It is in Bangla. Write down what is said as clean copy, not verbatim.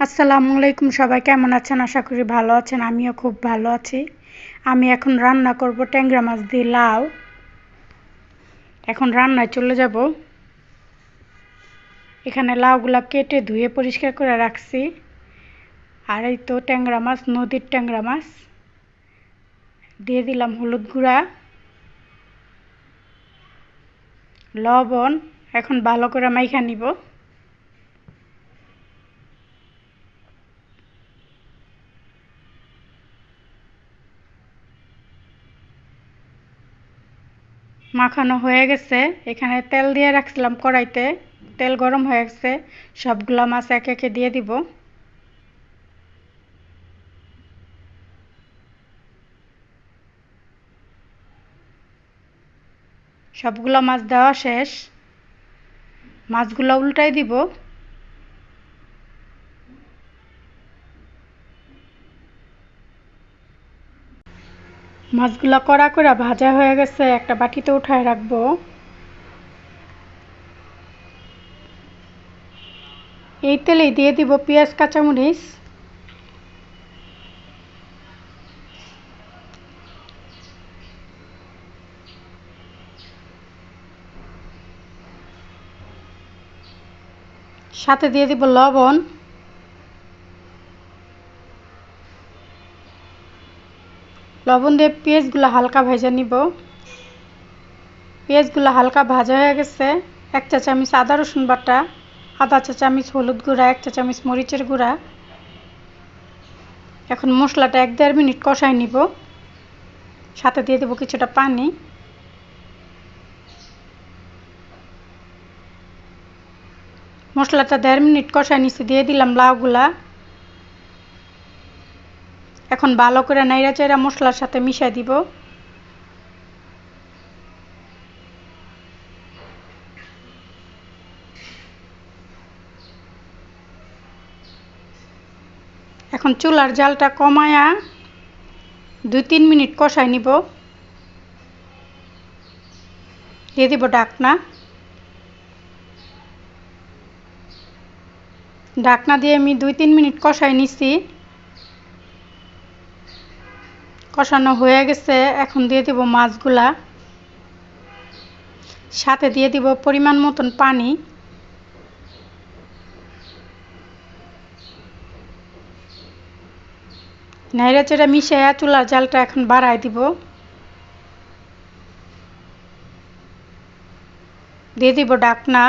আসসালামু আলাইকুম, সবাই কেমন আছেন? আশা করি ভালো আছেন। আমিও খুব ভালো আছি। আমি এখন রান্না করব ট্যাংরা মাছ দিয়ে লাউ। এখন রান্নায় চলে যাব। এখানে লাউগুলা কেটে ধুয়ে পরিষ্কার করে রাখছি। আর এই তো ট্যাংরা মাছ, নদীর ট্যাংরা মাছ। দিয়ে দিলাম হলুদ গুঁড়া, লবণ। এখন ভালো করে মাইখা নিব। মাখানো হয়ে গেছে। এখানে তেল দিয়ে রাখছিলাম কড়াইতে, তেল গরম হয়ে গেছে। সবগুলা মাছ একে একে দিয়ে দিব। সবগুলা মাছ দেওয়া শেষ। মাছগুলা উল্টাই দিব। মাছগুলা কড়া করে ভাজা হয়ে গেছে, একটা বাটিতে উঠায় রাখবো। এই তেলেই দিয়ে দিব পেঁয়াজ, কাঁচামরিচ। সাথে দিয়ে দিব লবণ। লবণ দিয়ে পেঁয়াজগুলো হালকা ভেজে নিব। পেঁয়াজগুলো হালকা ভাজা হয়ে গেছে। 1 চা চামচ আদা রসুন বাটা, আধা চা চামচ হলুদ গুঁড়া, 1 চা চামচ মরিচের গুঁড়া। এখন মশলাটা 1-1.5 মিনিট কষাই নিব। সাথে দিয়ে দেব কিছুটা পানি। মশলাটা 1.5 মিনিট কষাই নিচে দিয়ে দিলাম লাউগুলা। এখন ভালো করে নাইড়া চাইড়া মশলার সাথে মিশাই দিব। এখন চুলার জালটা কমায়া 2-3 মিনিট কষাই নিব। দিয়ে দিব ঢাকনা। ঢাকনা দিয়ে আমি 2-3 মিনিট কষাই নিছি। কষানো হয়ে গেছে। এখন দিয়ে দিব মাছগুলা। সাথে দিয়ে দিব পরিমাণ মতন পানি। নাইড়া চাইড়া মিশাইয়া চুলার জালটা এখন বাড়ায় দিব। দিয়ে দিব ঢাকনা।